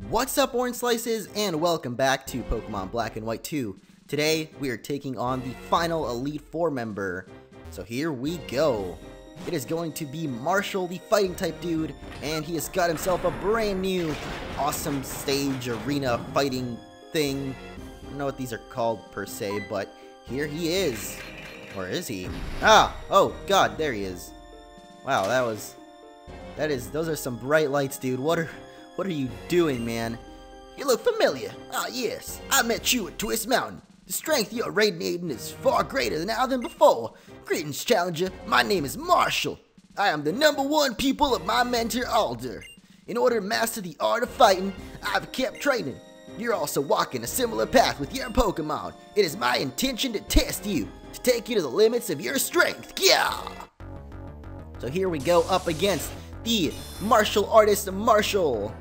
What's up, Orange Slices, and welcome back to Pokemon Black and White 2. Today, we are taking on the final Elite Four member. So here we go. It is going to be Marshal, the fighting type dude, and he has got himself a brand new awesome stage arena fighting thing. I don't know what these are called per se, but here he is. Or is he? Oh god, there he is. Wow, those are some bright lights, dude. What are you doing, man? You look familiar. Ah, yes. I met you at Twist Mountain. The strength you are radiating is far greater now than before. Greetings, challenger. My name is Marshal. I am the #1 pupil of my mentor, Alder. In order to master the art of fighting, I've kept training. You're also walking a similar path with your Pokemon. It is my intention to test you, to take you to the limits of your strength. Yeah! So here we go up against the martial artist, Marshal.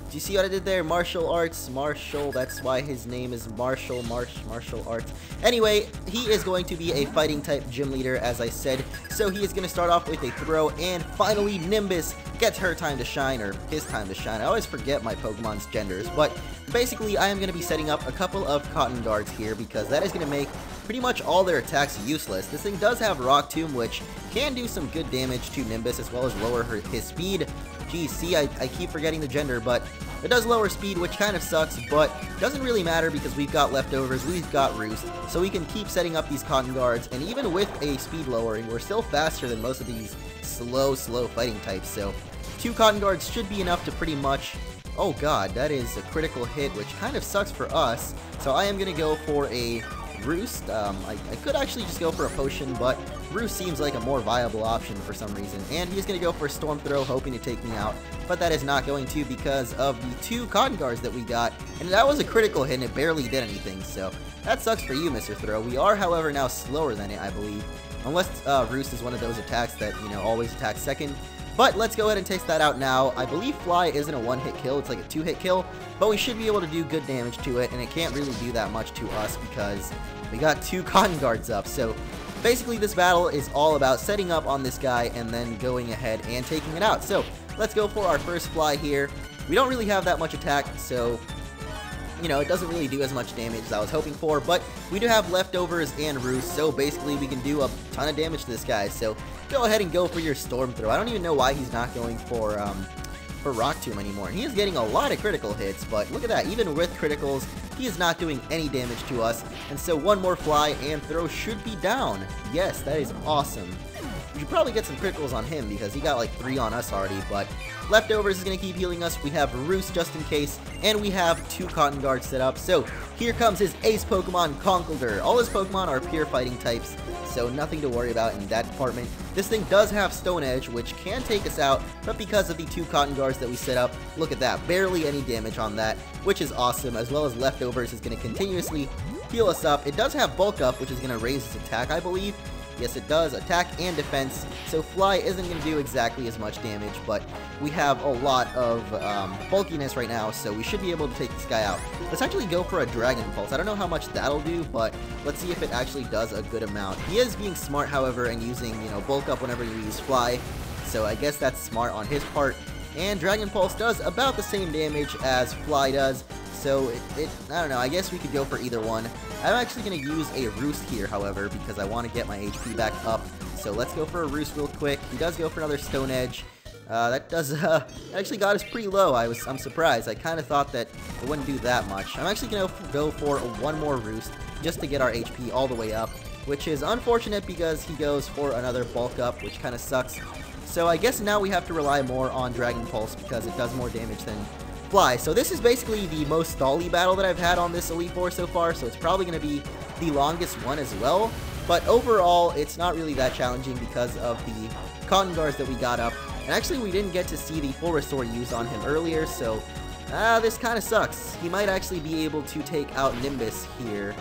Do you see what I did there? Martial arts, Marshal, that's why his name is Marshal, martial arts. Anyway, he is going to be a fighting type gym leader, as I said. So he is going to start off with a throw, and finally Nimbus gets her time to shine, or his time to shine. I always forget my Pokemon's genders, but basically I am going to be setting up a couple of cotton guards here, because that is going to make pretty much all their attacks useless. This thing does have Rock Tomb, which can do some good damage to Nimbus, as well as lower his speed. Geez, see, I keep forgetting the gender, but it does lower speed, which kind of sucks, but doesn't really matter because we've got leftovers, we've got Roost, so we can keep setting up these cotton guards, and even with a speed lowering, we're still faster than most of these slow fighting types, so 2 cotton guards should be enough to pretty much... Oh god, that is a critical hit, which kind of sucks for us, so I am going to go for a Roost. I could actually just go for a potion, but Roost seems like a more viable option for some reason, and he's going to go for a Storm Throw, hoping to take me out, but that is not going to because of the 2 cotton guards that we got, and that was a critical hit and it barely did anything, so that sucks for you, Mr. Throw. We are, however, now slower than it, I believe, unless Roost is one of those attacks that, you know, always attacks second. But let's go ahead and test that out now. I believe Fly isn't a 1-hit kill, it's like a 2-hit kill, but we should be able to do good damage to it, and it can't really do that much to us because we got 2 cotton guards up. So basically this battle is all about setting up on this guy and then going ahead and taking it out. So let's go for our first Fly here. We don't really have that much attack, so you know, it doesn't really do as much damage as I was hoping for, but we do have leftovers and Roost, so basically we can do a ton of damage to this guy. So go ahead and go for your Storm Throw. I don't even know why he's not going for Rock Tomb anymore. And he is getting a lot of critical hits, but look at that, even with criticals, he is not doing any damage to us. And so one more Fly and Throw should be down. Yes, that is awesome. We should probably get some criticals on him because he got like 3 on us already, but leftovers is going to keep healing us. We have Roost just in case, and we have 2 cotton guards set up. So here comes his ace Pokemon, Conkeldurr. All his Pokemon are pure fighting types, so nothing to worry about in that department. This thing does have Stone Edge, which can take us out, but because of the 2 cotton guards that we set up, look at that, barely any damage on that, which is awesome, as well as leftovers is going to continuously heal us up. It does have Bulk Up, which is going to raise its attack, I believe. Yes, it does, attack and defense, so Fly isn't going to do exactly as much damage, but we have a lot of bulkiness right now, so we should be able to take this guy out. Let's actually go for a Dragon Pulse. I don't know how much that'll do, but let's see if it actually does a good amount. He is being smart, however, and using, you know, Bulk Up whenever you use Fly, so I guess that's smart on his part. And Dragon Pulse does about the same damage as Fly does, so I don't know, I guess we could go for either one. I'm actually going to use a Roost here, however, because I want to get my HP back up. So let's go for a Roost real quick. He does go for another Stone Edge. That actually got us pretty low. I'm surprised. I kind of thought that it wouldn't do that much. I'm actually going to go for one more Roost just to get our HP all the way up, which is unfortunate because he goes for another Bulk Up, which kind of sucks. So I guess now we have to rely more on Dragon Pulse because it does more damage than Fly. So this is basically the most stally battle that I've had on this Elite Four so far, so it's probably going to be the longest one as well. But overall, it's not really that challenging because of the cotton guards that we got up. And actually, we didn't get to see the full restore used on him earlier, so this kind of sucks. He might actually be able to take out Nimbus here.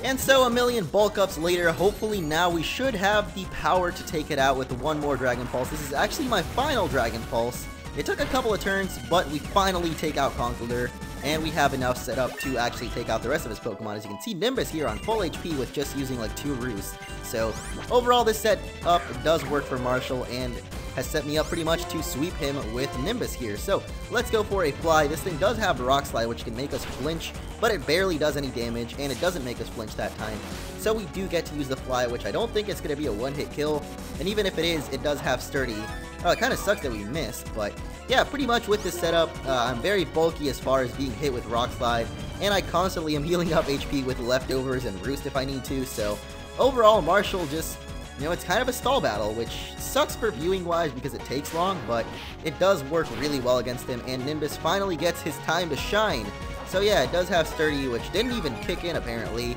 And so a million bulk ups later, hopefully now we should have the power to take it out with one more Dragon Pulse. This is actually my final Dragon Pulse. It took a couple of turns, but we finally take out Conkeldurr, and we have enough set up to actually take out the rest of his Pokemon. As you can see, Nimbus here on full HP with just using like 2 Roosts. So overall, this setup does work for Marshal, and has set me up pretty much to sweep him with Nimbus here. So let's go for a fly. This thing does have Rock Slide, which can make us flinch, but it barely does any damage, and it doesn't make us flinch that time. So we do get to use the fly, which I don't think it's going to be a one-hit kill, and even if it is, it does have Sturdy. It kind of sucks that we missed, but yeah, pretty much with this setup, I'm very bulky as far as being hit with Rock Slide, and I constantly am healing up HP with Leftovers and Roost if I need to, so overall, Marshal just, you know, it's kind of a stall battle, which sucks for viewing-wise because it takes long, but it does work really well against him, and Nimbus finally gets his time to shine. So yeah, it does have Sturdy, which didn't even kick in apparently,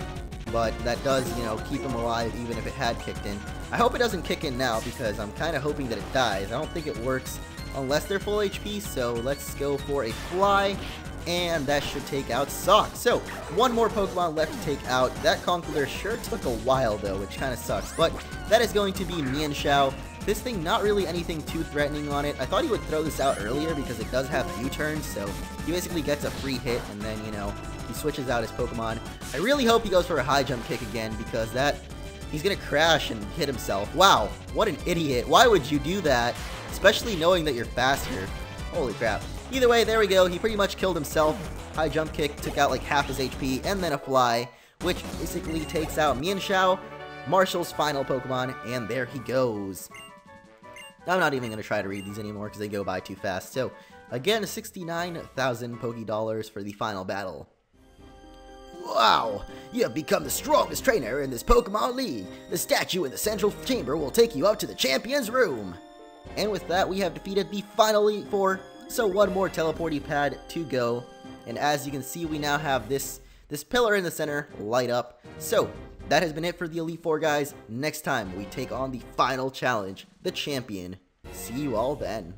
but that does, you know, keep him alive even if it had kicked in. I hope it doesn't kick in now because I'm kind of hoping that it dies. I don't think it works unless they're full HP, so let's go for a fly, and that should take out Sock. So, one more Pokemon left to take out. That Conkeldurr sure took a while though, which kind of sucks, but that is going to be Marshal. This thing, not really anything too threatening on it. I thought he would throw this out earlier because it does have U-turns, so he basically gets a free hit, and then, you know, he switches out his Pokemon. I really hope he goes for a high jump kick again because he's gonna crash and hit himself. Wow, what an idiot. Why would you do that? Especially knowing that you're faster. Holy crap. Either way, there we go. He pretty much killed himself. High jump kick took out like half his HP, and then a fly, which basically takes out Marshal, Marshal's final Pokemon, and there he goes. I'm not even going to try to read these anymore because they go by too fast. So, again, 69,000 Poké-Dollars for the final battle. Wow! You have become the strongest trainer in this Pokemon League. The statue in the central chamber will take you up to the champion's room. And with that, we have defeated the final Elite Four. So one more teleporting pad to go. And as you can see, we now have this pillar in the center light up. So that has been it for the Elite Four, guys. Next time, we take on the final challenge, the champion. See you all then.